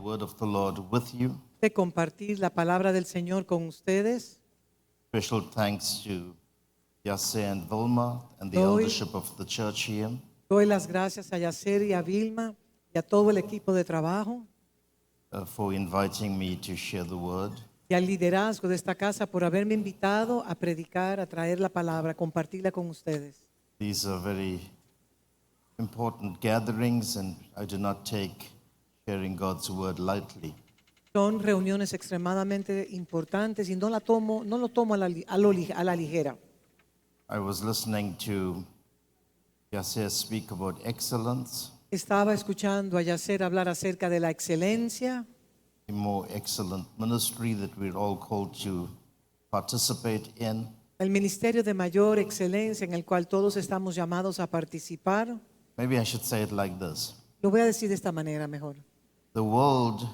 word of the Lord with you. De compartir la palabra del Señor con ustedes. Special thanks to Yasser and Vilma and the Doy- eldership of the church here. Doy las gracias a Yasser y a Vilma y a todo el equipo de trabajo For inviting me to share the word. y al liderazgo de esta casa por haberme invitado a predicar, a traer la palabra, a compartirla con ustedes. These are very important gatherings, and I do not take sharing God's word lightly. Son reuniones extremadamente importantes y no lo tomo a la ligera. I was listening to Yasser speak about excellence, Estaba escuchando a Yasser hablar acerca de la excelencia, a more excellent ministry that we're all called to participate in. el ministerio de mayor excelencia en el cual todos estamos llamados a participar. Maybe I should say it like this. Lo voy a decir de esta manera mejor. The world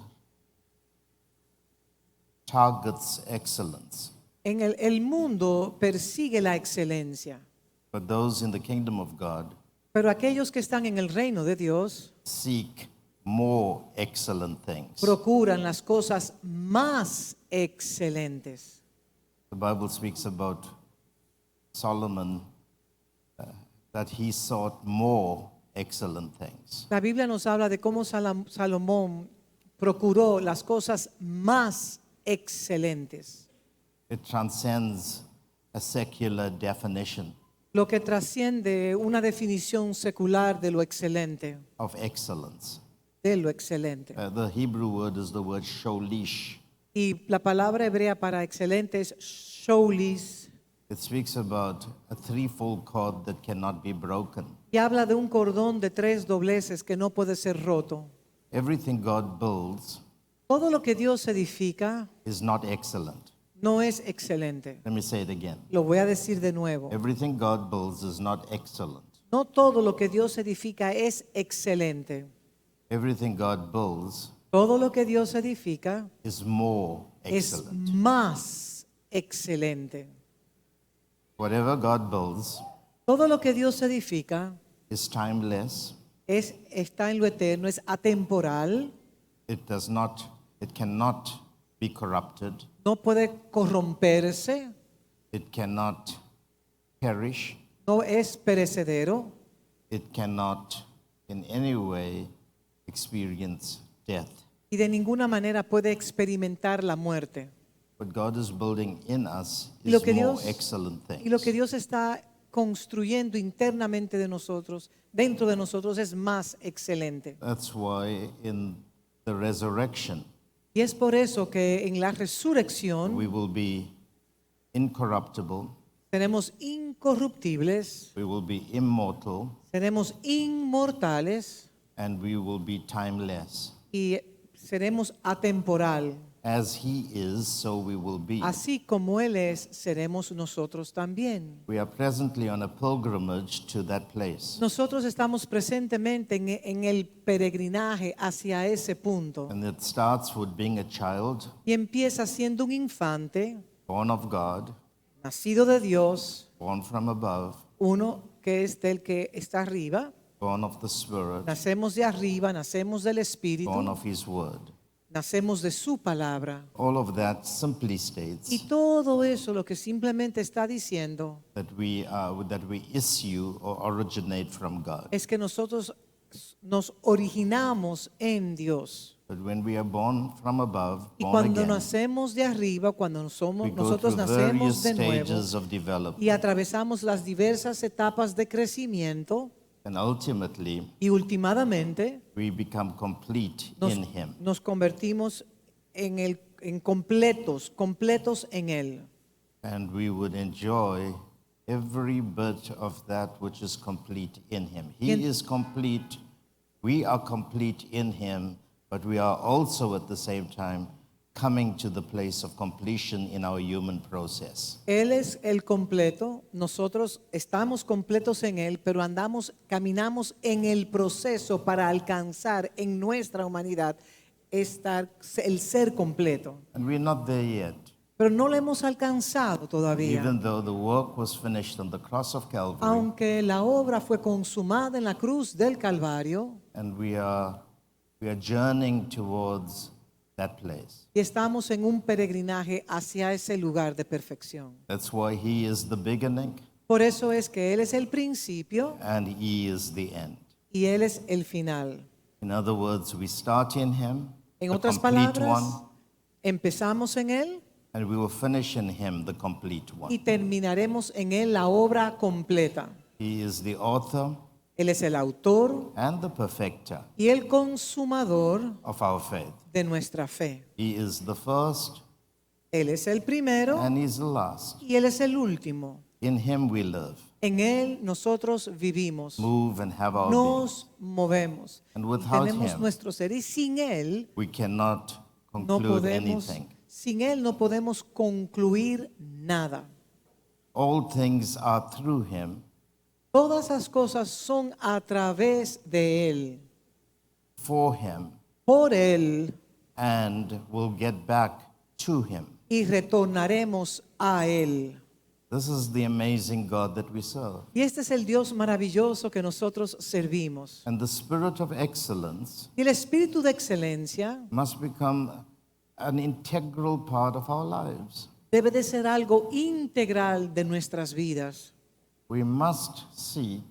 targets excellence, El mundo persigue la excelencia, but those in the kingdom of God pero aquellos que están en el reino de Dios seek more excellent things. procuran las cosas más excelentes. The Bible speaks about Solomon, that he sought more excellent things. La Biblia nos habla de cómo Salomón procuró las cosas más excelentes, It transcends a secular definition lo que trasciende una definición secular de lo excelente, of excellence. de lo excelente. The Hebrew word is the word sholish. Y la palabra hebrea para excelente es sholis, It speaks about a threefold cord that cannot be broken. y habla de un cordón de 3 dobleces que no puede ser roto. Everything God builds Todo lo que Dios edifica is not excellent. no es excelente. Let me say it again. Lo voy a decir de nuevo. Everything God builds is not excellent. No todo lo que Dios edifica es excelente. Everything God builds Todo lo que Dios edifica is more es excellent. más excelente. Whatever God builds Todo lo que Dios edifica is timeless. está en lo eterno, es atemporal, It cannot be corrupted. no puede corromperse, It cannot perish. no es perecedero, It cannot in any way experience death. y de ninguna manera puede experimentar la muerte. What God is building in us Y lo is que more Dios- excellent Y lo que things. Dios está construyendo internamente de nosotros, dentro de nosotros, es más excelente. That's why in the resurrection Y es por eso que en la resurrección we will be incorruptible, seremos incorruptibles, we will be immortal, seremos inmortales and we will be timeless. y seremos atemporal. As He is, so we will be. Así como Él es, seremos nosotros también. We are presently on a pilgrimage to that place. Nosotros estamos presentemente en el peregrinaje hacia ese punto. And it starts with being a child, Y empieza siendo un infante, born of God, nacido de Dios, born from above, uno que es del que está arriba. born of the Spirit, Nacemos de arriba, nacemos del born Espíritu, of His Word. nacemos de su palabra. All of that simply Y states todo eso lo que simplemente está diciendo that we issue or originate from God. es que nosotros nos originamos en Dios. But when we are born from above, Y born cuando again, nacemos de arriba, cuando we go nosotros through nacemos various de nuevo stages of y development. atravesamos las diversas etapas de crecimiento, And ultimately, y últimamente we become complete in Him. nos convertimos en completos en Él. And we would enjoy every bit of that which is complete in Him. He Bien. is complete. We are complete in Him, but we are also at the same time coming to the place of completion in our human process. Él es el completo, nosotros estamos completos en Él, pero caminamos en el proceso para alcanzar en nuestra humanidad el ser completo. And we're not there yet. Pero no lo hemos alcanzado todavía. Even though the work was finished on the cross of Calvary, Aunque la obra fue consumada en la cruz del Calvario, and we are We are journeying towards that place. Y estamos en un peregrinaje hacia ese lugar de perfección. That's why He is the beginning Por eso es que Él es el principio and He is the end. y Él es el final. In other words, we start in Him, En the otras complete palabras, one, empezamos en Él and we will finish in Him, the complete y one. terminaremos en Él la obra completa. He is the author Él es el autor and the perfecter y el consumador of our faith. de nuestra fe. He is the first Él es el primero and He's the last. y Él es el último. In Him we live, En Él nosotros vivimos, move, and have our being. nos movemos, And y without tenemos Him, nuestro ser. Y sin Él we cannot no conclude podemos, anything. sin Él no podemos concluir nada. All things are through Him, Todas las cosas son a través de Él, for Him, por Él, and will get back to Him. y retornaremos a Él. This is the amazing God that we serve. Y este es el Dios maravilloso que nosotros servimos. And the spirit of excellence Y el espíritu de excelencia must become an integral part of our lives. debe de ser algo integral de nuestras vidas. We must seek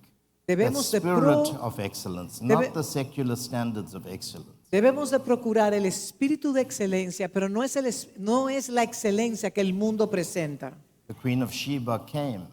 that Debemos de, spirit pro- of excellence, debe- not the secular standards of excellence. debemos de procurar el espíritu de excelencia, pero no es la excelencia que el mundo presenta. The Queen of Sheba came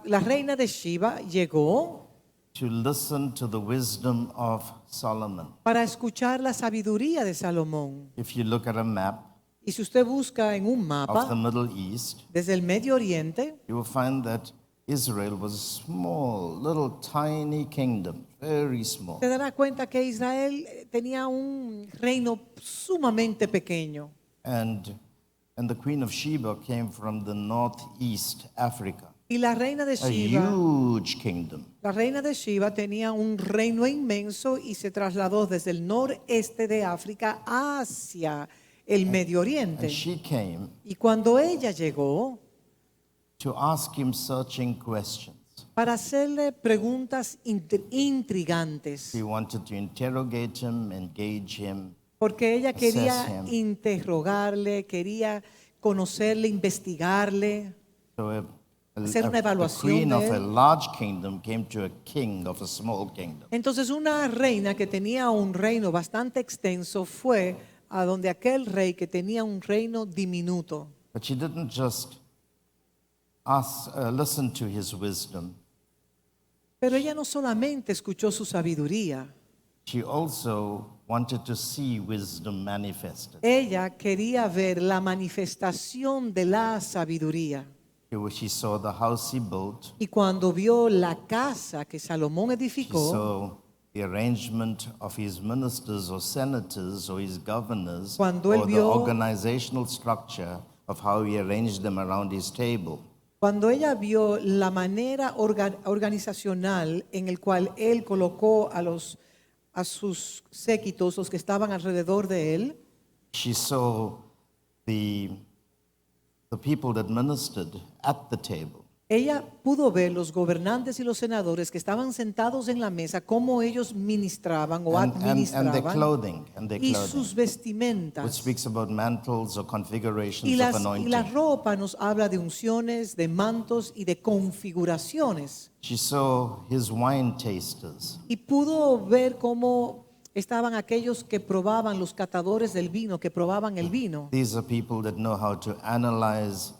La reina de Sheba llegó to listen to the wisdom of Solomon. para escuchar la sabiduría de Salomón. If you look at a map Y si usted busca en un of the mapa Middle East, desde el Medio Oriente, you will find that Israel was a small, little, tiny kingdom, very small. se dará cuenta que Israel tenía un reino sumamente pequeño. And the Queen of Sheba came from the northeast Africa, Y la reina de a Sheba, huge kingdom. la reina de Sheba tenía un reino inmenso y se trasladó desde el noreste de África hacia el Medio And Oriente. she came Y cuando ella llegó to ask him searching questions. para hacerle preguntas intrigantes, She wanted to interrogate him, engage him. porque ella quería Assess him. interrogarle, quería conocerle, investigarle. So Hacer una a evaluación queen de of a él. large kingdom came to a king of a small kingdom. Entonces una reina que tenía un reino bastante extenso fue a donde aquel rey que tenía un reino diminuto. But she didn't just listen to his wisdom. Pero ella no solamente escuchó su sabiduría, She also wanted to see wisdom manifested. ella quería ver la manifestación de la sabiduría. She saw the house he built. Y cuando vio la casa que Salomón She edificó, saw the arrangement of his ministers or senators or his governors, Cuando él or the vio- organizational structure of how he arranged them around his table. cuando ella vio la manera organizacional en el cual él colocó a sus séquitos, los que estaban alrededor de él, She saw the people that ministered at the table. ella pudo ver los gobernantes y los senadores que estaban sentados en la mesa, cómo ellos ministraban o And their administraban, clothing, y sus which vestimentas. speaks about mantles or configurations Y of la anointing. ropa nos habla de unciones, de mantos y de configuraciones. She saw his wine tasters. Y pudo ver cómo estaban aquellos que probaban, los catadores del vino, que probaban el vino. These are people that know how to analyze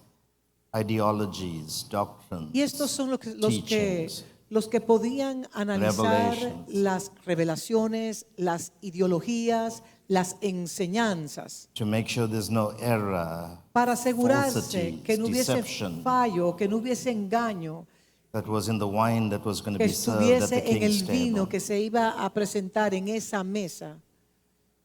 ideologies, doctrines, Y estos son teachings. los que podían analizar Revelations. las revelaciones, las ideologías, las enseñanzas, to make sure there's no error, para asegurarse falsities, que no hubiese deception fallo, que no hubiese engaño, that was in the wine that was going to que be served at the estuviese en king's el vino table. que se iba a presentar en esa mesa.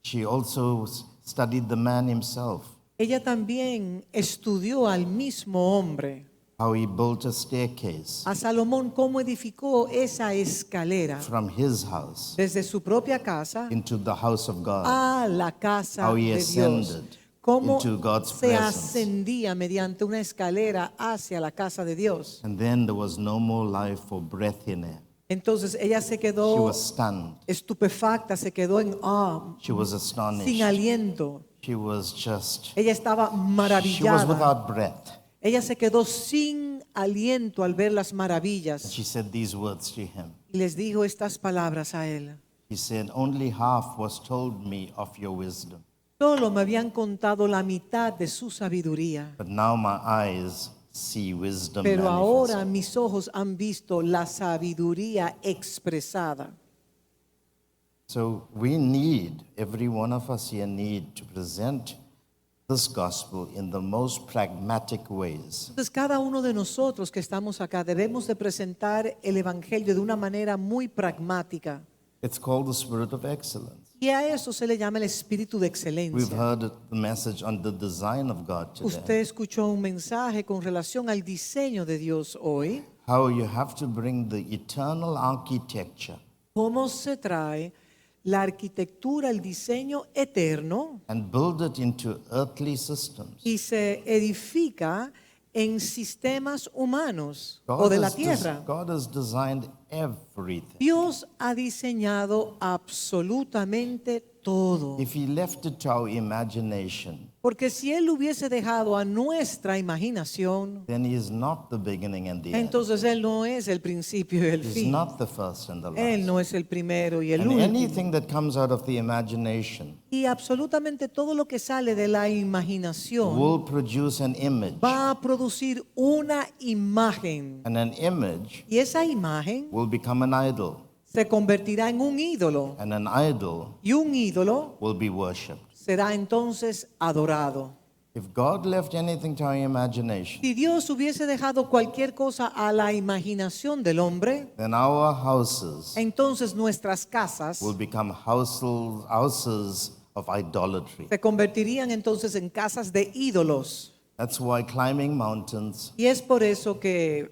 She also studied the man himself, Ella también estudió al mismo hombre, how he built a staircase a Salomón, cómo edificó esa escalera from his house desde su propia casa into the house of God, a la casa how he de Dios. ascended Cómo into God's se presence. ascendía mediante una escalera hacia la casa de Dios. And then there was no more life or breath in her. Entonces ella se She quedó was stunned. estupefacta, se quedó en awe, She was sin astonished. aliento. She was just, Ella estaba she was maravillada. without breath. Ella se quedó sin aliento al ver las And maravillas she said these words to him. y les dijo estas palabras a él. He said, only half was told me of your wisdom, Solo me habían contado la mitad de su sabiduría, but now my eyes see wisdom pero ahora manifest. mis ojos han visto la sabiduría expresada. So we need, every one of us here need to present this gospel in the most pragmatic ways. Entonces cada uno de nosotros que estamos acá debemos de presentar el evangelio de una manera muy pragmática. It's called the spirit of excellence. Y a eso se le llama el espíritu de We've excelencia. heard the message on the design of God today. Usted escuchó un mensaje con relación al diseño de Dios hoy. How you have to bring the eternal architecture Cómo se trae la arquitectura, el diseño eterno and build it into earthly systems. y se edifica en sistemas humanos o de la tierra. God has designed everything. Dios ha diseñado absolutamente todo. If He left it to our imagination, Porque si Él hubiese dejado a nuestra imaginación, then He is not the beginning and the end. entonces Él no es el principio y el He is fin. not the first and the Él last. no es el primero y el And último. anything that comes out of the imagination Y absolutamente todo lo que sale de la imaginación will produce an image. va a producir una imagen. And an image Y esa imagen will become an idol. se convertirá en un ídolo. And an idol Y un ídolo will be worshipped. será entonces adorado. If God left anything to our imagination, Si Dios hubiese dejado cualquier cosa a la imaginación del hombre, then our houses entonces nuestras casas will become houses of idolatry. se convertirían entonces en casas de ídolos. That's why climbing mountains, Y es por eso que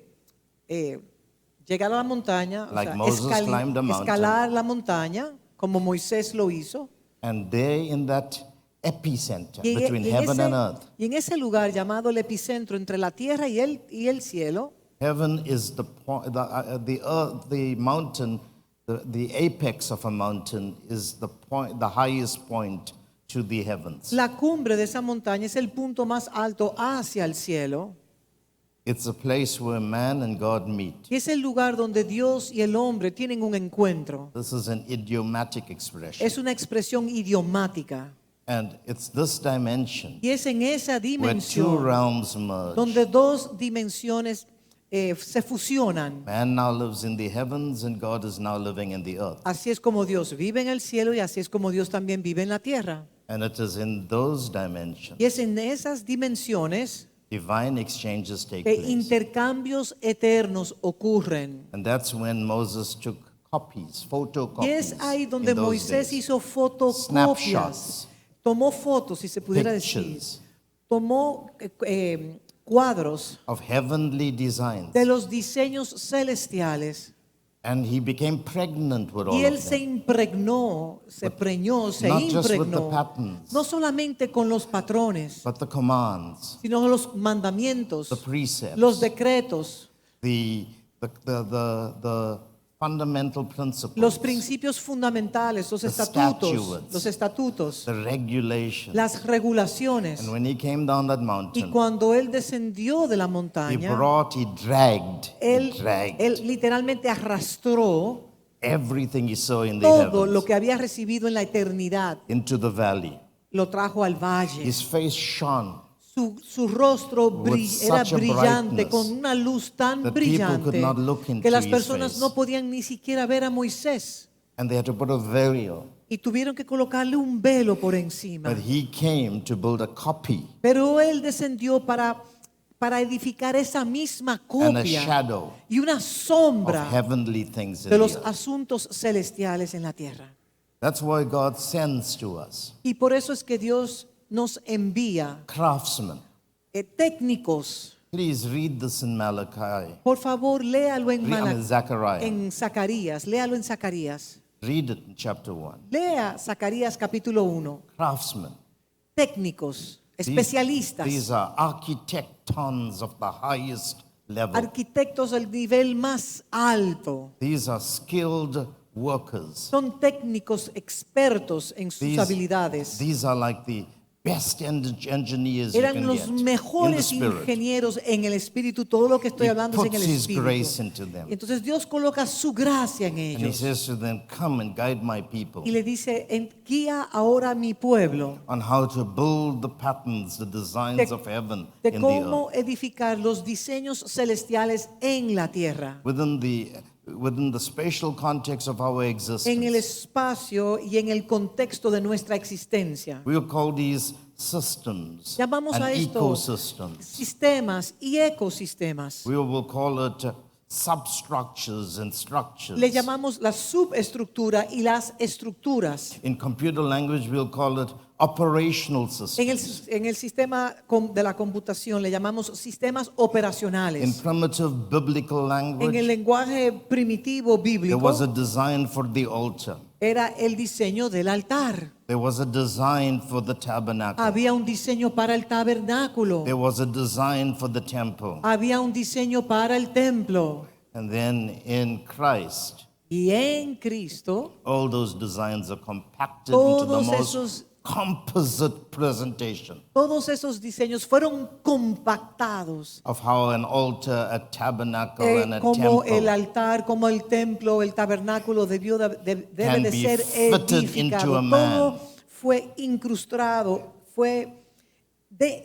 llegar a la montaña, o Like sea, Moses climbed the mountain. escalar la montaña, como Moisés lo hizo, and there in that epicenter y between heaven and earth, y en ese lugar llamado el epicentro entre la tierra y el cielo, heaven is the earth, the mountain, the apex of a mountain is the point, the highest point to the heavens. la cumbre de esa montaña es el punto más alto hacia el cielo. It's a place where man and God meet. Y es el lugar donde Dios y el hombre tienen un encuentro. This is an idiomatic expression. Es una expresión idiomática. And it's this dimension Y es en esa where two dimensión realms merge. donde dos dimensiones se fusionan. Man now lives in the heavens and God is now living in the earth. Así es como Dios vive en el cielo y así es como Dios también vive en la tierra. And it is in those dimensions Y es en esas dimensiones divine exchanges take que place. intercambios eternos ocurren. And that's when Moses took copies, Y photocopies. es ahí donde in those Moisés days. hizo fotocopias. Snapshots. Tomó fotos, si se pudiera decir. Pictures Tomó cuadros of heavenly designs. de los diseños celestiales. And he became pregnant with all Y él of se them. impregnó, se preñó, se not just with the impregnó. patterns. No solamente con los patrones, But the commands, sino los mandamientos, the precepts, los decretos, the fundamental principles, los principios fundamentales, los The estatutos, statutes. the regulations. las regulaciones. And when he came down that Y mountain, cuando él descendió de la he montaña, dragged él literalmente arrastró everything he saw in the todo heavens lo que había recibido en la eternidad, into the valley. lo trajo al valle. His face shone Su rostro With era such a brillante, brightness con una luz tan that people could brillante not look into que las his personas face. no podían ni siquiera ver a Moisés and they had to put a veil. y tuvieron que colocarle un velo por encima. But he came to build a copy Pero él descendió para edificar esa misma and a copia shadow y una of sombra heavenly things in de the los earth. asuntos celestiales en la tierra. That's why God sends to us Y por eso es que Dios nos envía craftsmen. técnicos. Please read this in Malachi. Por favor, léalo Zechariah. en Zacarías, léalo en Zacarías. Read it in chapter 1. Lea Zacarías capítulo 1. Craftsmen. Técnicos, These especialistas. are architectons of the highest level. arquitectos del nivel más alto. These are skilled workers. Son técnicos expertos en sus habilidades. These are like the best engineers you Eran can los get in the mejores spirit. ingenieros en el espíritu. Todo lo que estoy He hablando es en el puts His espíritu. grace into them. Y entonces Dios coloca su gracia en And He ellos. says to them, come and guide my people Y le dice, guía ahora a mi pueblo on how to build the patterns, the designs de, of heaven de in the cómo earth. edificar los diseños celestiales en la tierra, Within the spatial context of our en el existence. espacio y en el contexto de nuestra existencia. We will call these systems Llamamos and a esto ecosystems. sistemas y ecosistemas. We will call it substructures and structures. Le llamamos la subestructura y las estructuras. In computer language, we'll call it operational systems. En el sistema de la computación le llamamos sistemas In operacionales. primitive biblical En el language, lenguaje primitivo there bíblico was a design for the altar. era el diseño del altar. There was a design for the tabernacle. Había un diseño para el tabernáculo. There was a design for the temple. Había un diseño para el templo. And then in Christ, Y en Cristo, all those designs are compacted into the todos most esos, composite presentation todos esos diseños fueron compactados. of how an altar, a tabernacle, and a Como el temple altar, como el templo, el tabernáculo debe Can de be ser fitted into edificado. a man. Todo fue incrustado,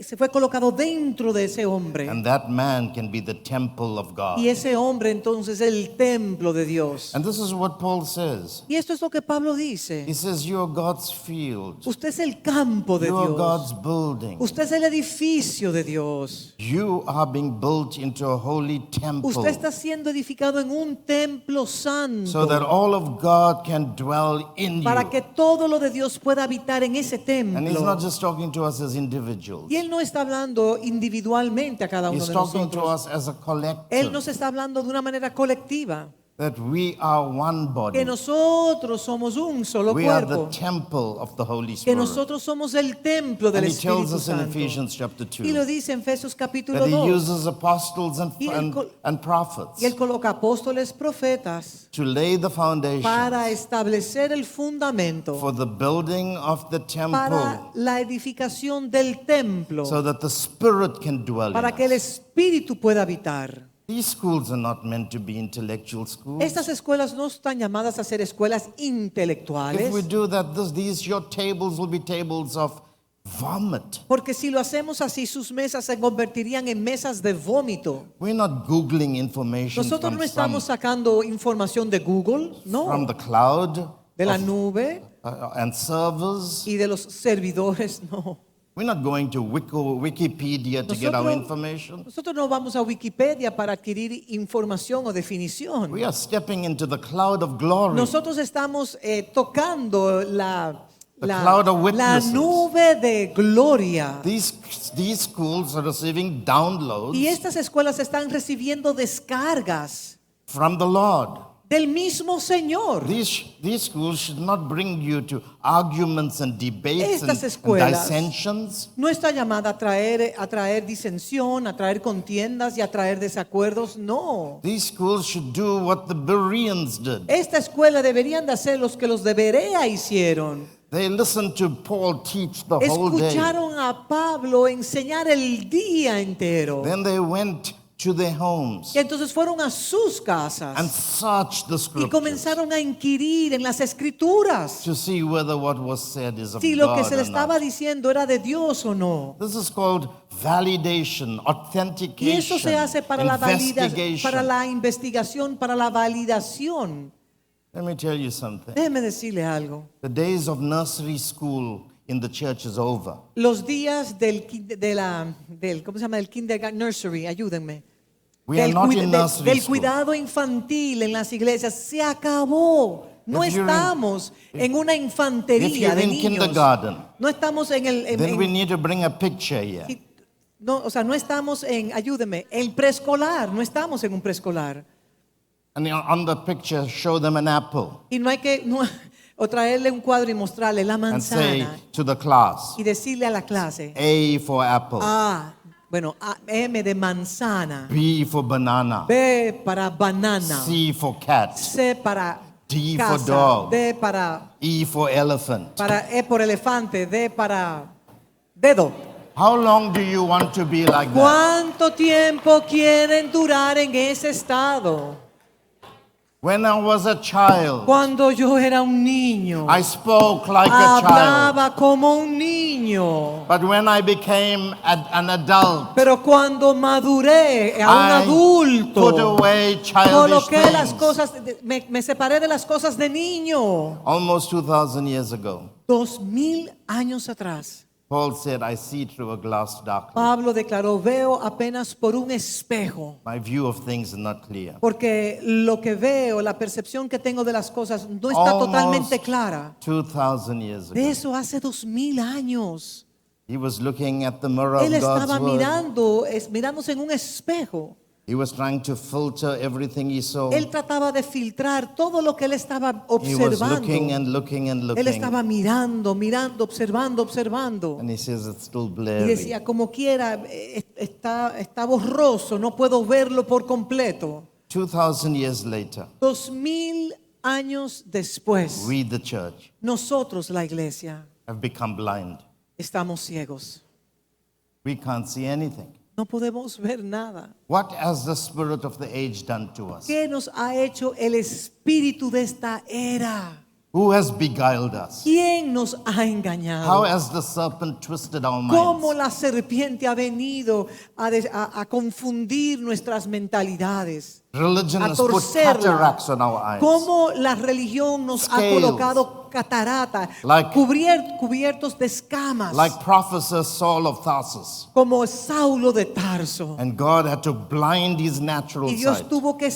se fue colocado dentro de ese hombre. and that man can be the temple of God. Y ese hombre entonces es el templo de Dios. And this is what Paul says. Y esto es lo que Pablo He dice. says, you are God's field. Usted es el campo de You are Dios. God's building. Usted es el edificio de Dios. You are being built into a holy temple Usted está siendo edificado en un templo santo so that all of God can dwell in para you. que todo lo de Dios pueda habitar en ese And he's not templo. just talking to us as individuals. Y Él no está hablando individualmente a cada uno He's de talking to nosotros. us as a Él collective. nos está hablando de una manera colectiva, That we are one que body. nosotros somos un solo We are the cuerpo, temple of the Holy que Spirit. nosotros somos el templo del And he tells Espíritu us in Santo. Ephesians chapter Y lo 2 dice en Efesios capítulo that he 2. uses apostles Y él prophets Y Él coloca apóstoles, profetas, to lay the foundation para establecer el fundamento, for the building of the para temple la edificación del templo, so that the Spirit can dwell in para que el us. Espíritu pueda habitar. These schools are not meant to be intellectual schools. Estas escuelas no están llamadas a ser escuelas intelectuales, If we do that, your tables will be tables of vomit. porque si lo hacemos así, sus mesas se convertirían en mesas de vómito. We're not Googling information Nosotros from, no estamos sacando información de Google, from no, the cloud de la nube and servers. y de los servidores, no. We're not going to Wikipedia to get our Nosotros- information. Nosotros no vamos a Wikipedia para adquirir información o definición. We are stepping into the cloud of glory. Nosotros estamos tocando la cloud of witnesses. nube de gloria. These schools are receiving downloads Y estas escuelas están recibiendo descargas from the Lord. del mismo Señor. These schools should not bring you to arguments and debates Estas and escuelas dissensions. no está llamada a traer disensión, a traer contiendas y a traer desacuerdos. No. These schools should do what the Bereans did. Esta escuela deberían de hacer los que los de Berea hicieron. They listened to Paul teach the whole day. Escucharon a Pablo enseñar el día entero. Then they went to their homes Y entonces fueron a sus and casas searched the y scriptures comenzaron a inquirir en las escrituras to see whether what was said is of si lo que God se le or estaba not. diciendo era de Dios o no. This is called validation, Y eso se hace authentication, para investigation. para la investigación, para la validación. Let me tell you something. Déjeme decirle algo. The days of nursery school in the church is over. Los días del ¿cómo se llama? Del kindergarten, nursery, ayúdenme. We are not in nursery Del school. cuidado infantil en las iglesias se acabó. No If you're in- estamos en una If infantería you're de in niños. kindergarten, No estamos en el then we need to bring a picture here. no, o sea, no estamos en, ayúdeme, el preescolar, no estamos en un preescolar. And on the picture, show them an apple Y no hay que o traerle un cuadro y mostrarle la and say manzana to the class, y decirle a la clase, A for apple, A, Bueno, M de manzana, B for banana, B para banana, C for cat, C para D for casa, dog, D para E for elephant. E por elefante, D para dedo. How long do you want to be like that? ¿Cuánto tiempo quieren durar en ese estado? When I was a child, Cuando yo era un niño, I spoke like a child. hablaba como un niño. But when I became an adult, Pero cuando maduré a un I adulto, put away childish coloqué las things. cosas, me separé de las cosas de niño. Almost 2,000 years ago, 2000 años atrás, Paul said, I see through a glass darkly. Pablo declaró, veo apenas por un espejo, My view of things is not clear. porque lo que veo, la percepción que tengo de las cosas no está totalmente clara. 2,000 years De ago, eso hace 2000 años. he was looking at the mirror of Él estaba God's word. mirándose en un espejo. He was trying to filter everything he saw. Él trataba de filtrar todo lo que él estaba He was observando. looking and looking and Él looking. estaba mirando, observando. And he says, it's still Y blurry. decía, como quiera, está borroso, no puedo verlo por completo. 2,000 years later, 2000 años después, we, the church, nosotros, la iglesia, have become blind. estamos ciegos. We can't see anything. No podemos ver nada. What has the spirit of the age done to us? ¿Qué nos ha hecho el espíritu de esta era? Who has beguiled us? ¿Quién nos ha How engañado? has the serpent twisted our ¿Cómo minds? la serpiente ha venido a confundir nuestras mentalidades? Religion A has put torcerla. cataracts on our eyes. ¿Cómo la religión nos ha Scales. colocado catarata, Like- cubiertos de escamas, Like Professor Saul of Tarsus. como Saulo de Tarso? And God had to blind his natural Y Dios sight tuvo que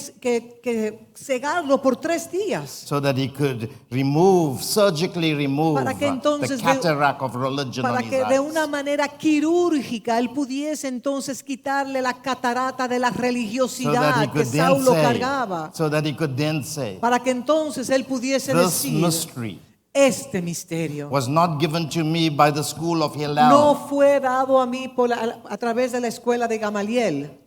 cegarlo por 3 días so that he could surgically remove Para que the entonces cataract of religion on para his que de eyes. una manera quirúrgica él pudiese entonces quitarle la catarata de la So that he religiosidad que could then Saulo say, cargaba, so that he could then say, para que entonces él pudiese this decir, mystery este misterio was not given to me by the school of Hillel. no fue dado a mí a través de la escuela de Gamaliel.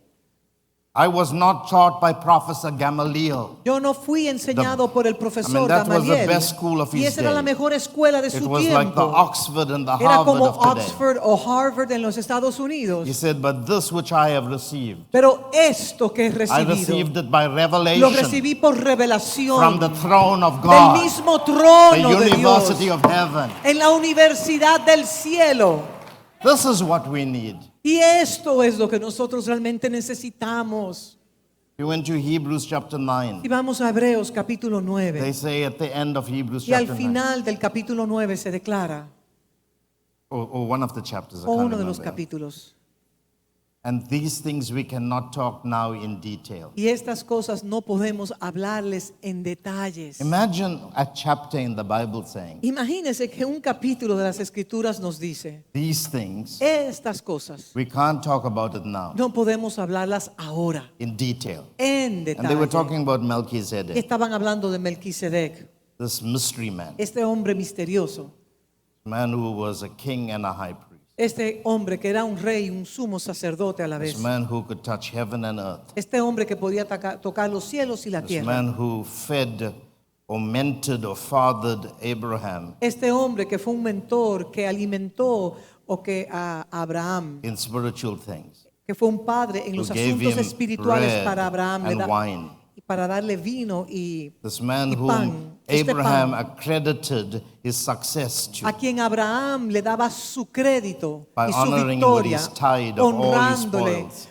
I was not taught by Professor Gamaliel. Yo no fui enseñado por el profesor that was the Gamaliel. best school of Y his esa era day. la mejor escuela de It su was like the tiempo. Oxford and the Era Harvard como of today. Oxford o Harvard en los Estados Unidos. He said, but this which I have received, Pero esto que he I recibido, received it by lo revelation recibí por revelación from the throne of del God, mismo the trono de Dios, university of heaven. en la universidad del cielo. This is what we need. Y esto es lo que nosotros realmente necesitamos. You went to Hebrews chapter 9. Y vamos a Hebreos capítulo They 9. say at the end of Hebrews Y al chapter 9, final del capítulo 9 se declara, or one of the chapters, I o can't uno de los remember. capítulos, And these things we cannot talk now in detail. y estas cosas no podemos hablarles en detalles. Imagine a chapter in the Bible saying, Imagínense que un capítulo de las Escrituras nos dice, these things, estas cosas we can't talk about it now no podemos hablarlas ahora in detail. en And they were detalle. talking about Melchizedek, Estaban hablando de Melquisedec, this mystery man, este hombre misterioso, man who was a king and a high priest, este hombre que era un rey, un sumo sacerdote a la this vez, man who could touch heaven and earth, este hombre que podía tocar los cielos y la this tierra, man who fed or mentored or fathered Abraham este hombre que fue un mentor que alimentó o que a Abraham, in spiritual things, que fue un padre en who los gave asuntos him espirituales bread para Abraham and wine. y para darle vino y This man y whom pan, este Abraham pan, accredited his success to a quien Abraham le daba su crédito by y su honoring him with victoria, his tithe of all his honrándole spoils.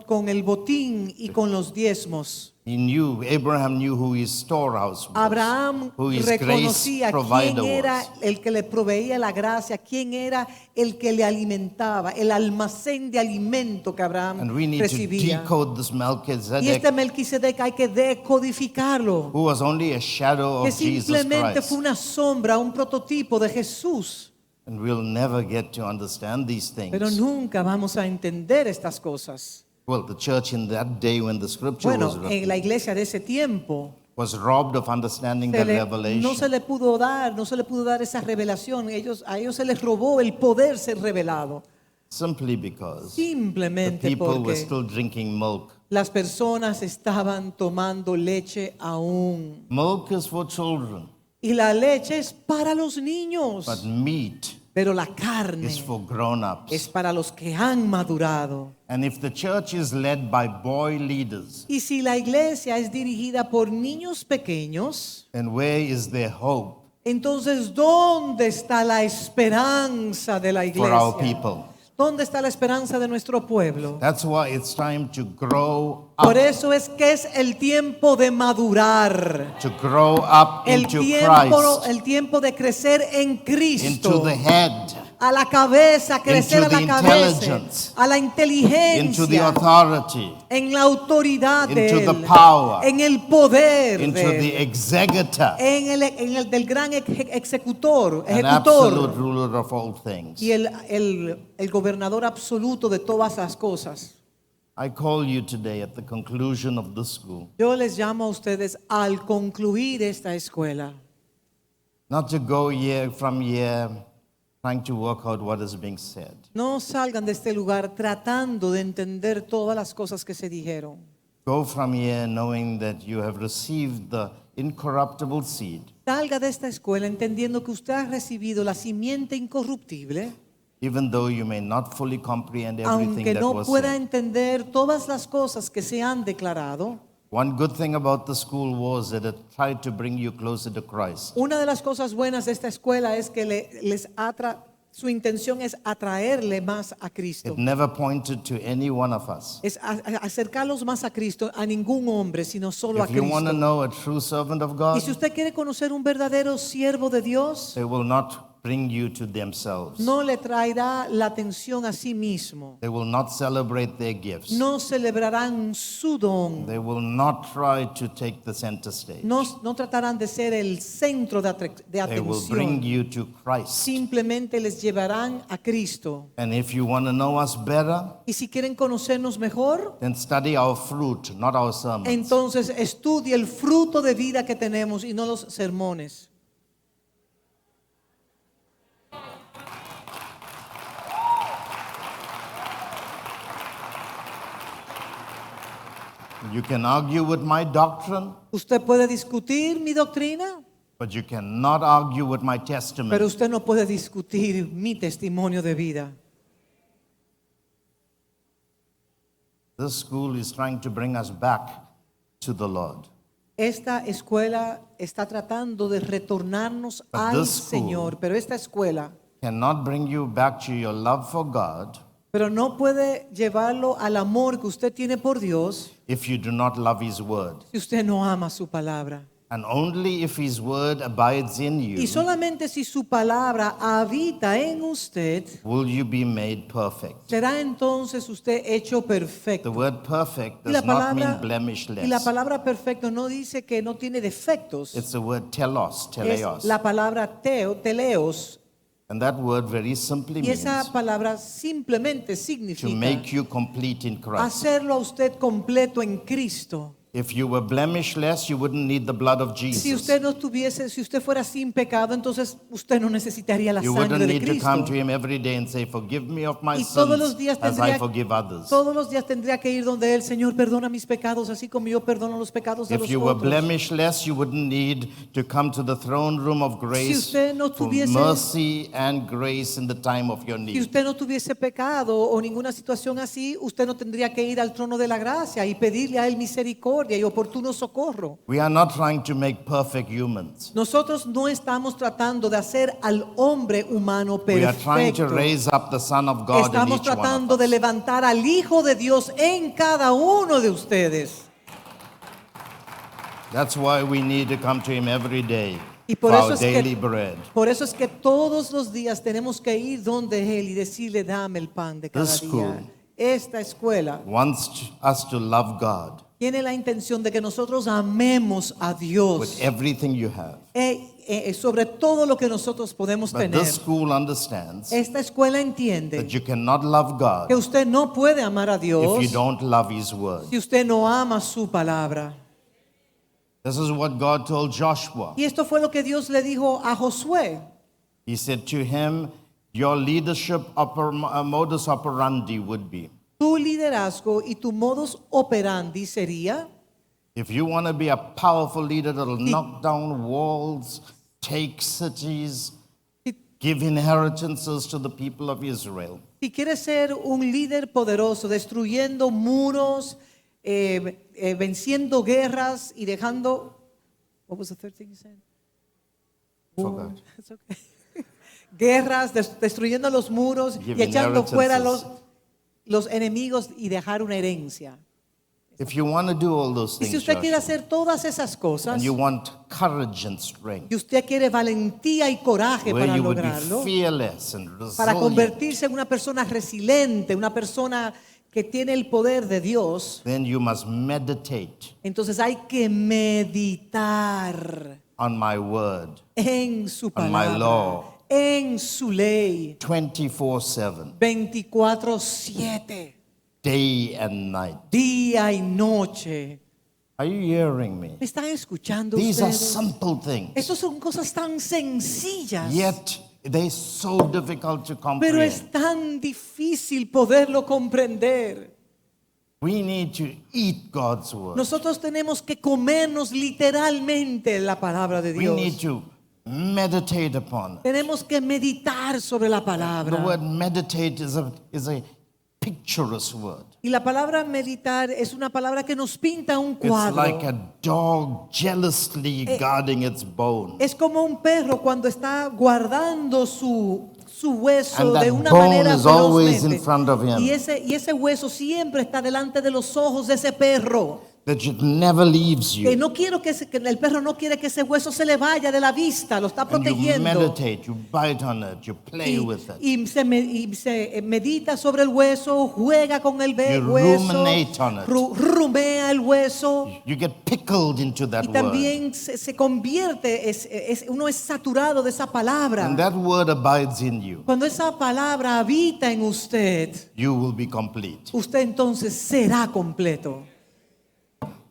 con el botín y con los diezmos. Abraham knew who his storehouse was, Abraham who his grace reconocía quién provider era was. el que le proveía la gracia, quién era el que le alimentaba, el almacén de alimento que Abraham And we need to recibía. decode this Y Melchizedek, este Melquisedec hay que decodificarlo, who was only a shadow que of Jesus simplemente Christ. fue una sombra, un prototipo de Jesús. And we'll never get to understand these Pero things. nunca vamos a entender estas cosas. Well, the church in that day when the scripture was Bueno, en written la iglesia de ese tiempo was robbed of understanding that no revelation. se le pudo dar esa revelación. A ellos se les robó el poder ser revelado. simply because the Simplemente people were porque still drinking milk. las personas estaban tomando leche aún. Milk is for children, Y la leche es para los niños, but meat pero la carne is for grown-ups. es para los que han madurado. And if the church is led by boy leaders, Y si la iglesia es dirigida por niños pequeños, then where is their hope entonces ¿dónde está la esperanza de la for our iglesia? people? ¿Dónde está la esperanza de nuestro pueblo? That's why it's time to grow up, Por eso es que es el tiempo de madurar. to grow up into Christ, El tiempo de crecer en into Cristo. the head, A la cabeza, crecer into a the la cabeza. intelligence, A la into the inteligencia. authority, En la autoridad de into Él. the power, En el poder into de Él. the executor, En el del gran ejecutor. an absolute ruler of all things. Y el gobernador absoluto de todas las cosas. I call you today at the conclusion of the school, Yo les llamo a ustedes al concluir esta escuela. not to go year from year trying to work out what is being said. No salgan de este lugar tratando de entender todas las cosas que se dijeron. Go from here knowing that you have received the incorruptible seed, Salga de esta escuela entendiendo que usted ha recibido la simiente incorruptible, even though you may not fully comprehend everything aunque that no was pueda said. entender todas las cosas que se han declarado. One good thing about the school was that it tried to bring you closer to Christ. Una de las cosas buenas de esta escuela es que su intención es atraerle más a Cristo. It never pointed to any one of us. Es acercarlos más a Cristo, a ningún hombre, sino solo a If you want to Cristo. know a true servant of God, Y si usted quiere conocer un verdadero siervo de Dios, they will not bring you to themselves. no le traerá la atención a sí mismo. They will not celebrate their gifts. No celebrarán su don. They will not try to take the center stage. No tratarán de ser el centro de They will bring atención. you to Christ. Simplemente les llevarán a Cristo. And if you want to know us better, Y si quieren conocernos mejor, then study our fruit, not our sermons. entonces estudie el fruto de vida que tenemos y no los sermones. You can argue with my doctrine, Usted puede discutir mi doctrina, but you cannot argue with my testimony. pero usted no puede discutir mi testimonio de vida. This school is trying to bring us back to the Lord. Esta escuela está tratando de retornarnos But al this school- Señor, pero esta escuela Cannot bring you back to your love for God pero no puede llevarlo al amor que usted tiene por Dios if you do not love His word. si usted no ama su palabra. And only if His word abides in Y you solamente si su palabra habita en usted, will you be made perfect. será entonces usted hecho The perfecto. word perfect Y la does not mean palabra, blemishless. y la palabra perfecto no dice que no tiene defectos. It's the word telos, Es teleos. la palabra teleos. And that word very simply Y esa means palabra simplemente to significa make you complete in Christ. hacerlo a usted completo en Cristo. If you were blemishless, you wouldn't need the blood of Si Jesus. si usted fuera sin pecado, entonces usted no necesitaría la You sangre wouldn't de need to come Cristo. to Him every day and say, "Forgive me of my Y todos los sins días as I forgive others." todos los días tendría que ir donde Él, Señor, perdona mis pecados, así como yo perdono los pecados de If los you were otros. blemishless, you wouldn't need to come to the throne room of grace usted no for tuviese- mercy and grace in the time of your Si need. usted no tuviese pecado o ninguna situación así, usted no tendría que ir al trono de la gracia y pedirle a Él misericordia y oportuno socorro. We are not trying to make perfect humans. Nosotros no estamos tratando de hacer al hombre humano We are trying to perfecto. raise up the Son of God in Estamos each one tratando of de us. levantar al Hijo de Dios en cada uno de ustedes. That's why we need to come to Him every day Y for por eso our es daily que bread. Por eso es que todos los días tenemos que ir donde Él y decirle, dame el pan de cada This día. school Esta escuela Wants us to love God tiene la intención de que nosotros amemos a with Dios everything you have. sobre todo lo que nosotros podemos But tener. this school understands Esta escuela that entiende you cannot love God que usted no puede amar a Dios if you don't love His word. si usted no ama su palabra. This is what God told Joshua. Y esto fue lo que Dios le dijo a Josué. He said to him, your leadership modus operandi would be. Tu liderazgo y tu modus operandi sería, If you want to be a powerful leader that'll knock down walls, take cities, si, give inheritances to the people of Israel, si quieres ser un líder poderoso, destruyendo muros, venciendo guerras y dejando, what was the third thing you said? Forgot. It's okay. Guerras, destruyendo los muros Give y echando fuera inheritances. los enemigos y dejar una herencia. If you want to do all those Y things, si usted quiere Joshua, hacer todas esas cosas, and you want courage and strength, y usted quiere valentía y coraje where para you would lograrlo, be fearless and para resilient, convertirse en una persona resiliente, una persona que tiene el poder de Dios, then you must meditate entonces hay que meditar on my word en su On my palabra, law. en su ley, 24/7, 24/7, day and night. día y noche. Are you hearing me? ¿Me están escuchando These are ustedes? simple things, Estas son cosas tan sencillas, yet they're so difficult to pero comprehend. es tan difícil poderlo comprender. We need to eat God's word. Nosotros tenemos que comernos literalmente la palabra de We need Dios. to meditate upon it. Tenemos que meditar sobre la The palabra. word meditate is a picturesque word. Y la palabra meditar es una palabra que nos pinta un It's cuadro. like a dog jealously guarding its bone. Es como un perro cuando está guardando su hueso And that de una bone manera is always velozmente. in front of him. Y ese hueso siempre está delante de los ojos de ese perro. That it never leaves Que you. no quiero que el perro no quiere que ese hueso se le vaya de la vista, lo está And you protegiendo. meditate, you bite on it, you play with it. Y se medita sobre el hueso, juega con el You hueso, ruminate on it. rumea el hueso. You get pickled into that Y word. también se convierte, uno es saturado de esa palabra. And that word abides in you. Cuando esa palabra habita en usted, You will be complete. usted entonces será completo.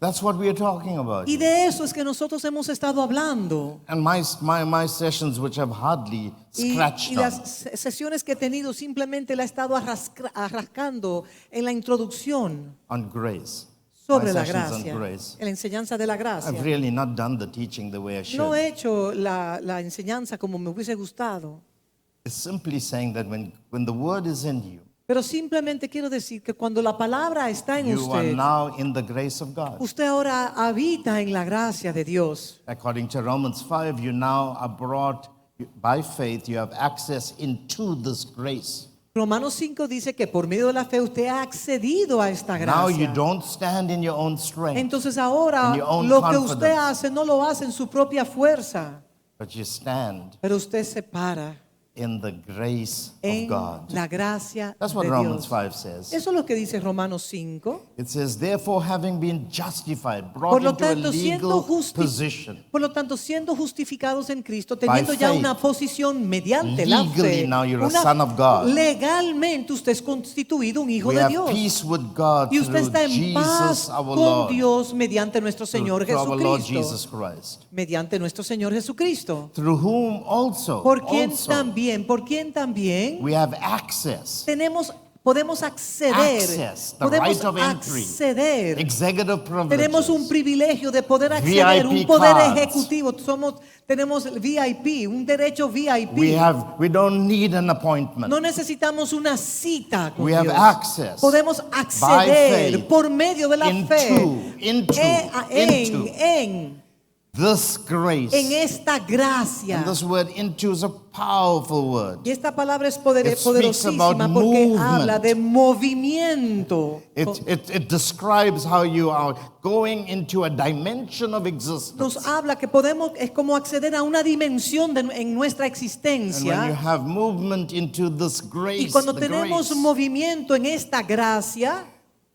That's what we are talking about. Y de eso es que nosotros hemos estado hablando. And my sessions, which have hardly Y scratched las on, sesiones que he tenido simplemente la he estado arrascando en la introducción on grace. sobre My la sessions on gracia, grace. en la enseñanza de la gracia. I've really not done the teaching the way I should. No he hecho la enseñanza como me hubiese gustado, It's simply saying that when the word is in you, pero simplemente quiero decir que cuando la palabra está en you are usted, now in the grace of God. usted ahora habita en la gracia de Dios. According to Romans 5, you now are brought by faith, you have access into this grace. Romanos 5 dice que por medio de la fe usted ha accedido a esta Now you gracia. don't stand in your own strength, Entonces ahora in your own lo que usted confidence. hace no lo hace en su propia fuerza, but you stand pero usted se para in the grace of en God. la gracia That's what de Romans Dios. 5 says. Eso es lo que dice Romanos 5. It says, therefore, having been justified, Por brought lo into a tanto, legal position. por lo tanto, siendo justificados en Cristo, teniendo ya faith, una posición mediante la legally fe, now you're a son of God. legalmente usted es constituido un hijo We de have Dios. peace with God Y usted through está en paz Jesus our con Lord. Dios mediante nuestro Señor Through our Lord Jesucristo. Jesus Christ. Mediante nuestro Señor Jesucristo. Through whom also, Por quien también we have access. podemos acceder, Access, the podemos right of entry. acceder. Executive Tenemos un privileges. privilegio de poder acceder, VIP un poder cards. ejecutivo. Tenemos VIP, un derecho VIP. We don't need an appointment. No necesitamos una cita con We have Dios. access Podemos by acceder faith por medio de la fe into en this grace. esta gracia. And this word into is a powerful word. Y esta palabra es It speaks poderosísima about porque movement. habla de movimiento. It describes how you are going into a dimension of existence. Nos habla que es como acceder a una dimensión en nuestra And when you existencia. have movement into this grace, Y cuando the tenemos grace movimiento en esta gracia,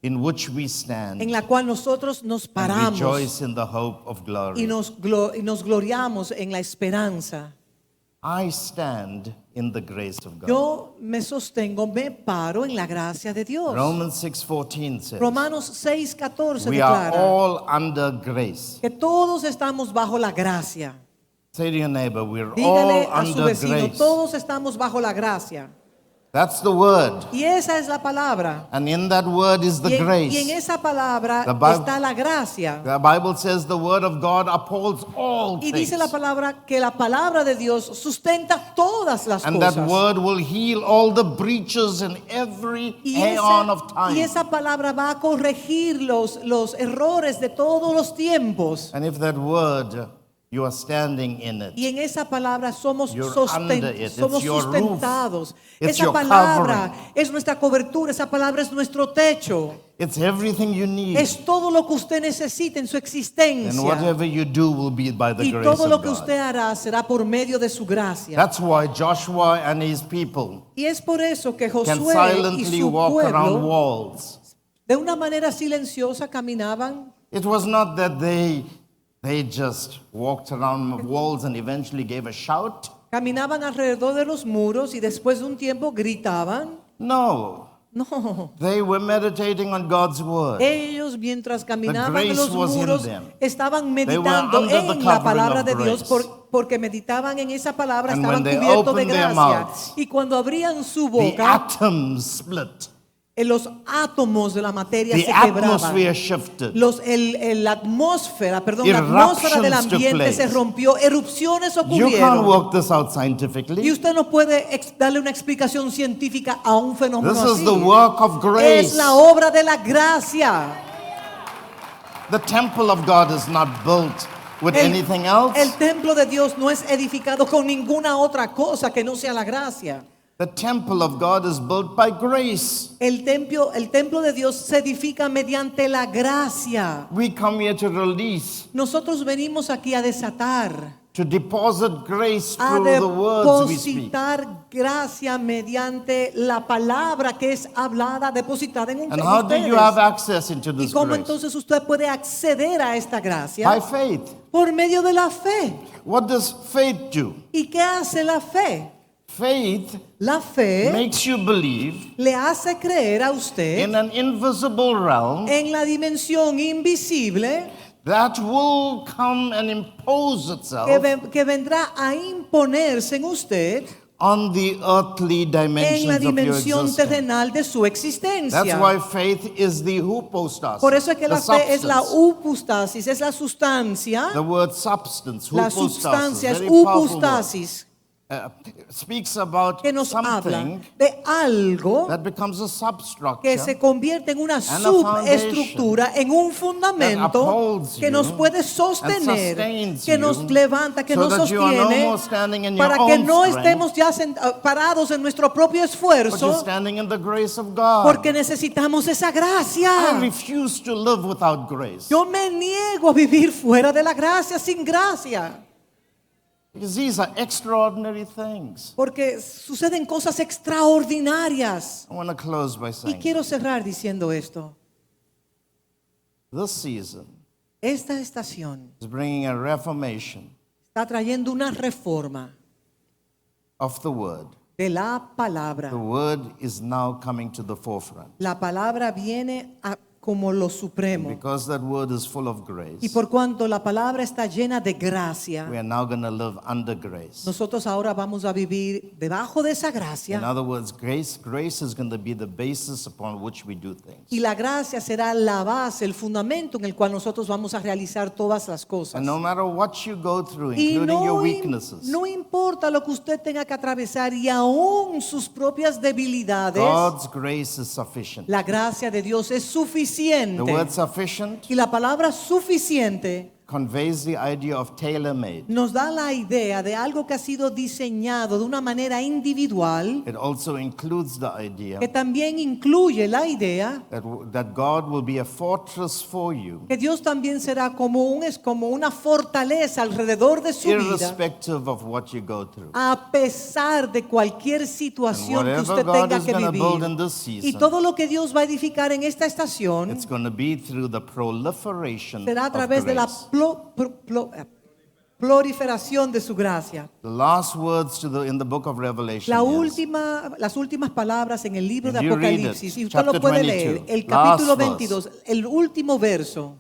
in which we stand en la cual nosotros nos and paramos rejoice in the hope of glory. y nos gloriamos en la esperanza. I stand in the grace of God. Yo me sostengo, me paro en la gracia de Dios. Romans 6:14 says, Romanos 6:14 we are declara all under grace. que todos estamos bajo la gracia. Say to your neighbor, we're all Dígale a su under vecino, grace. todos estamos bajo la gracia. That's the word. Y esa es la palabra. And in that word is the Y en grace. esa palabra The Bible- está la gracia. The Bible says the word of God upholds all Y things. dice la palabra que la palabra de Dios sustenta todas las And that cosas. word will heal all the breaches in every aeon of Y time. esa palabra va a corregir los errores de todos los tiempos. And if that word, you are standing in it. Y en esa palabra somos, You're under it. It's somos your sustentados. roof. It's Esa your palabra covering. es nuestra cobertura, esa palabra es nuestro techo. It's everything you need. Es todo lo que usted necesita en su And existencia. whatever you do will be by the Y grace todo lo of que God. usted hará será por medio de su gracia. That's why Joshua and his people Y es por eso que can Josué y silently su walk around pueblo walls. de una manera silenciosa caminaban. It was not that they just walked around walls and eventually gave a shout. Caminaban alrededor de los muros y después de un tiempo gritaban. No, No, they were meditating on God's word. ellos mientras caminaban en grace los was in muros them. estaban They were meditando under the en la covering palabra of de Dios grace. porque meditaban en esa palabra, And estaban when they cubiertos de opened their gracia. mouths, Y cuando abrían su The boca, atoms split. los átomos de la materia The se quebraban. atmosphere shifted. La atmósfera del Eruptions took ambiente se place. rompió, erupciones You can't ocurrieron. work this out Y scientifically. usted no puede darle una explicación científica a un fenómeno This is así. the work of grace. Es la obra de la gracia. The temple of God is not built with anything else. El templo de Dios no es edificado con ninguna otra cosa que no sea la gracia. The temple of God is built by grace. El templo de Dios se edifica mediante la gracia. We come here to release, Nosotros venimos aquí a desatar, to deposit grace a through the words we speak. depositar gracia mediante la palabra que es hablada, depositada en And how do you have access into ¿Y this cómo grace? entonces usted puede acceder a esta gracia? By faith. Por medio de la fe. What does faith do? ¿Y qué hace la fe? Faith La fe makes you believe le hace creer a usted in an invisible realm en la dimensión invisible that will come and impose itself que vendrá a imponerse en usted on the earthly en la dimensions of your dimensión existence. terrenal de su existencia. That's why faith is the hypostasis. Por eso es que the la fe es la substance. upustasis, es la sustancia. The word substance, La hypostasis, substancia es very powerful word. upustasis, Speaks about que nos habla something de algo that becomes a que substructure se convierte en una a subestructura, en un fundamento upholds que you nos puede and sostener, sustains que nos you levanta, que so nos that you are no sostiene, more standing in your para que own no strength, estemos ya parados en nuestro propio but you're esfuerzo, standing in the grace of God. porque necesitamos esa gracia. I refuse to live without grace. Yo me niego a vivir fuera de la gracia, sin gracia, Because these are extraordinary things. porque suceden cosas extraordinarias. I want to close by Y saying quiero cerrar diciendo esto. this season Esta estación is bringing a reformation está trayendo una reforma of the word. de la palabra. The word is now coming to the forefront. La palabra viene como lo supremo. Because that word is full of grace, Y por cuanto la palabra está llena de gracia, we are now going to live under grace. nosotros ahora vamos a vivir debajo de esa In gracia. other words, grace is going to be the basis upon which we do things. Y la gracia será la base, el fundamento en el cual nosotros vamos a realizar todas las cosas. And no matter what you go through, Y including your no, weaknesses, no importa lo que usted tenga que atravesar y aún sus propias debilidades, God's grace is sufficient. la gracia de Dios es The suficiente. word sufficient Y la palabra suficiente conveys the idea of tailor-made. nos da la idea de algo que ha sido diseñado de una manera individual, It also includes the idea que también incluye la idea that God will be a fortress for you, que Dios también será como una fortaleza alrededor de su vida, irrespective of what you go through. a pesar de cualquier situación que And usted whatever God tenga is que gonna build in vivir. this Y season, todo lo que Dios va a edificar en esta estación it's going to be through the proliferation será a of través de la grace. proliferación de su gracia. The last words in the book of Revelation is, Las últimas palabras en el libro de Can you read it? Apocalipsis, y usted lo Chapter puede 22, leer, el last capítulo verse. 22, el último verso.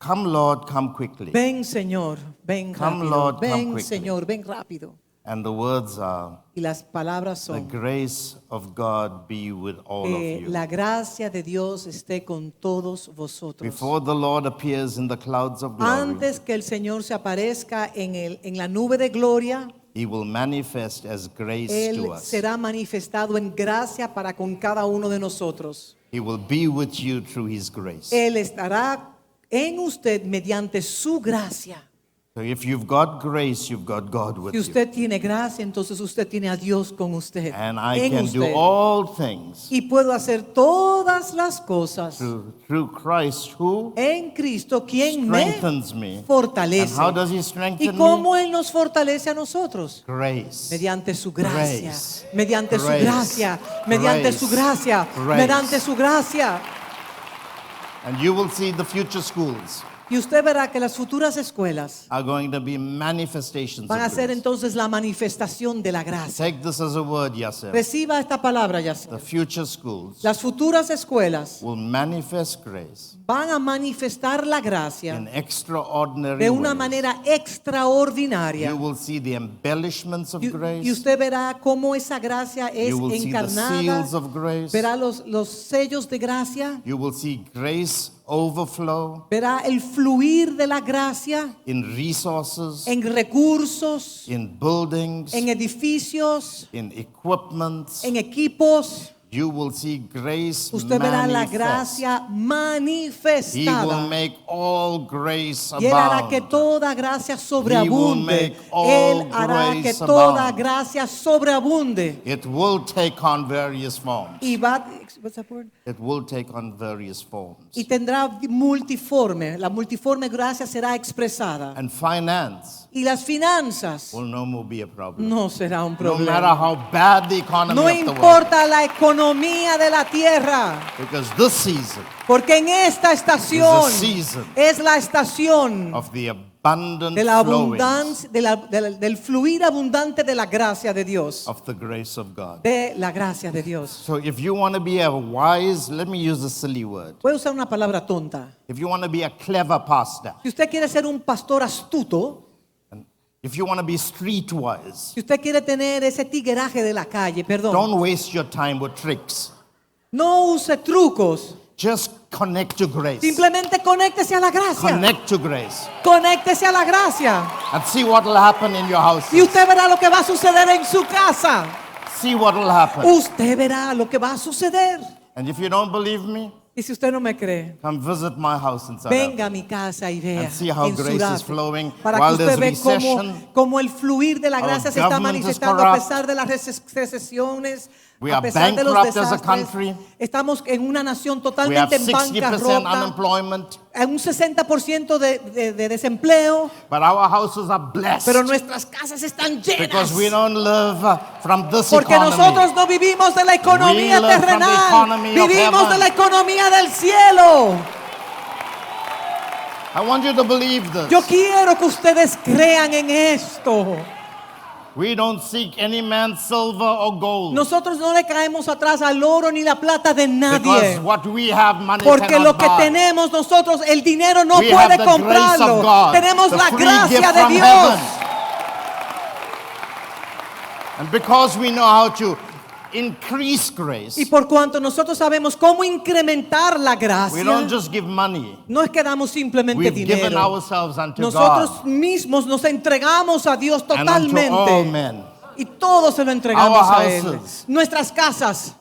Come, Lord, come quickly. Ven, Señor, ven Come, rápido. Lord, come Ven, quickly. Señor, ven rápido. And the words are, Y las palabras the son, grace of God be with all of que you. la gracia de Dios esté con todos vosotros. Before the Lord appears in the clouds of glory, Antes que el Señor se aparezca en la nube de gloria, he will manifest as grace Él to us. será manifestado en gracia para con cada uno de nosotros. He will be with you through his grace. Él estará en usted mediante su gracia. So if you've got grace, you've got God with Si you. usted tiene gracia, entonces usted tiene a Dios con usted. And I en can do usted. all things Y puedo hacer todas las cosas through Christ who en Cristo, quien me strengthens me. And fortalece. how does he ¿Y strengthen me? cómo Él nos fortalece a nosotros? Grace. Mediante su gracia, Grace. mediante su Grace. gracia, mediante Grace. su gracia, Grace. mediante su gracia. And you will see the future schools Y usted verá que las futuras escuelas are going to be manifestations van a of ser grace. entonces la manifestación de la gracia. Take this as a word, Yasser. Reciba esta palabra, ya. The future schools Las futuras escuelas will manifest grace van a manifestar la in gracia extraordinary de una ways. manera extraordinaria. You will see the embellishments of Y grace. usted verá cómo esa gracia es You will see the encarnada. seals of grace. Verá los sellos de gracia. You will see grace overflow Verá el fluir de la gracia in resources, en recursos, in buildings, en edificios, in equipments. en equipos. You will see grace Usted verá la manifest. gracia He will manifestada. make all grace Y Él hará que abound. toda gracia He will sobreabunde. make all Él hará que grace toda abound. gracia sobreabunde. It will take on various forms. Y va, what's that word? It will take on various forms. Y tendrá multiforme. La multiforme gracia será expresada. And finance Y las finanzas will no more be a problem. no será un No matter problema. how bad the economy No of the world. importa la economía de la tierra. Because this season Porque en esta estación Is a season es la estación of the abundant de la flowings abundancia, del fluir abundante de la gracia de Dios. of the grace of God. De la gracia de Dios. So if you want to be a wise, let me use a silly word. Voy a usar una palabra tonta. If you want to be a clever pastor, Si usted quiere ser un pastor astuto, and if you want to be streetwise, si usted quiere tener ese tigueraje de la calle, perdón, don't waste your time with tricks. no use trucos. Just connect to grace. Simplemente conéctese a la gracia. Connect to grace. Conéctese a la gracia. And see what will happen in your house. Y usted verá lo que va a suceder en su casa. See what will happen. Usted verá lo que va a suceder. And if you don't believe me, Y si usted no me cree, come visit my house in South venga Africa. a mi casa y vea And see how en grace is Sudáfrica, flowing para que while usted there's ve recession. cómo el fluir de la Our gracia se está government is manifestando a corrupt. pesar de las recesiones, We a are pesar de los bankrupt as a desastres. country. Estamos en una nación We have totalmente en 60% bancarrota, unemployment, en un 60% de desempleo, but our houses are blessed pero nuestras casas están llenas. because we don't live from this Porque economy. nosotros no vivimos de la economía We live from the terrenal, economy of vivimos heaven. de la economía del cielo. I want you to believe this. Yo quiero que ustedes crean en esto. We don't seek any man's silver or gold. Nosotros no le caemos atrás al oro ni la plata de nadie. Because what we have, money Porque cannot lo que buy. tenemos nosotros, el dinero no We puede have the grace comprarlo. of God, Tenemos the la free gracia gift de from Dios. heaven. And because we know how to increase grace, Y por cuanto nosotros sabemos cómo incrementar la we gracia, don't just give money. no es que damos simplemente We've given dinero. ourselves unto Nosotros God mismos nos entregamos a Dios and unto all totalmente. men. Y todo se lo entregamos Our a Él. houses. Nuestras casas.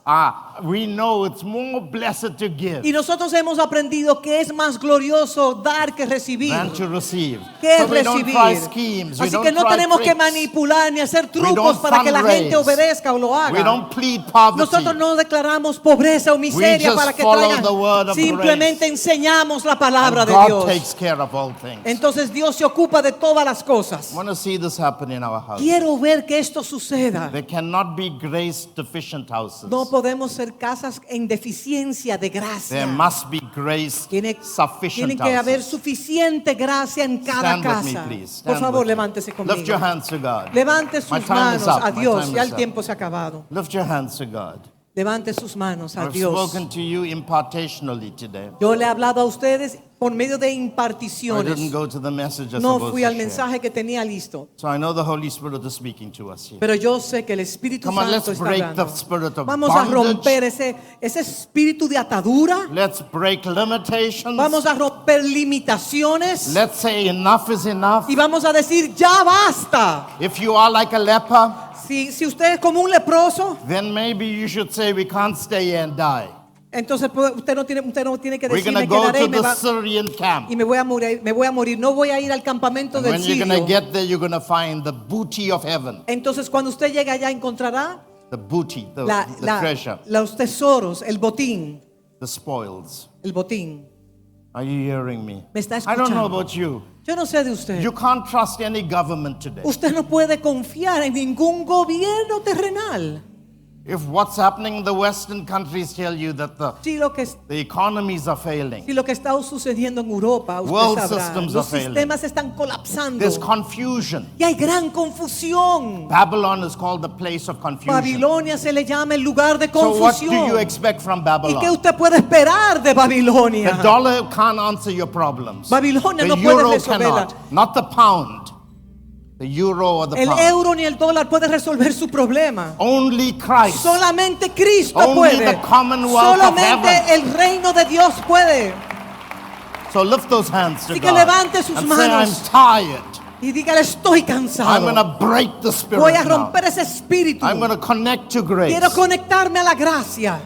We know it's more blessed to give Y nosotros hemos aprendido que es más glorioso dar que recibir. than to receive. ¿Qué So es we don't recibir? try schemes. We Así don't que no try tenemos que tricks. manipular ni hacer We trucos don't para que la gente fundraise. obedezca o lo haga. We don't plead poverty. Nosotros no declaramos pobreza o miseria just para que follow traigan. the word of Simplemente enseñamos la palabra And de God Dios. takes care of all things. Entonces Dios se ocupa de todas las cosas. I want to see this happen in our house. Quiero ver que esto suceda. There cannot be grace deficient houses. No podemos ser casas en deficiencia de gracia. There must be grace Tiene sufficient que haber houses. suficiente gracia en cada Stand with me, casa. please. Por Stand favor, with me. levántese conmigo. Lift your hands to God. Levante My sus time is manos up. a My Dios. time Ya is el up. tiempo se ha acabado. Lift your hands to God. Levante sus manos a I've Dios. spoken to you impartationally today. Yo le he hablado a ustedes por medio de I didn't imparticiones. go to the message I No supposed fui to al share. mensaje que tenía listo. So I know the Holy Spirit is speaking to us here. Pero yo sé que el Espíritu Come on, Santo let's está break hablando. the spirit of Vamos a bondage. romper ese espíritu de atadura. Let's break limitations. Vamos a romper limitaciones. Let's say enough is enough. Y vamos a decir, ya basta. If you are like a leper, Si usted es como un leproso, then maybe you should say we can't stay here and die. entonces pues, usted no tiene que We're decir, going to me go quedaré to y me, the va- Syrian camp. y me voy a morir. No voy a ir al campamento And del when you're going to Sirio. get there, you're going to find the booty of heaven. Entonces cuando usted llegue allá encontrará The booty, the treasure, los tesoros, el botín, the spoils. el botín. Are you hearing me? Me está I don't know escuchando. about you. Yo no sé de usted. You can't trust any government today. Usted no puede confiar en ningún gobierno terrenal. If what's happening in the Western countries tell you that Si lo que, the economies are failing, si lo que está sucediendo en Europa, usted World sabrá, systems los are failing. sistemas están colapsando there's confusion. y hay gran confusión. Babylon is called the place of confusion. Babilonia se le llama el lugar de So what do you confusión. expect from ¿Y qué Babylon? usted puede esperar de The Babilonia? dollar can't answer your problems. Babilonia The no puede euro resolverla. cannot. Not the pound. The euro or the El pound. euro ni el dólar puede resolver su problema. Only Christ. Solamente Cristo Only puede. the Commonwealth of Solamente heaven. el reino de Dios puede. So lift those hands to Así que God levante sus and say, I'm manos. tired. Y dígale, estoy I'm cansado. going to break the spirit Voy a now. romper ese espíritu. I'm going to connect to grace. Quiero conectarme a la gracia.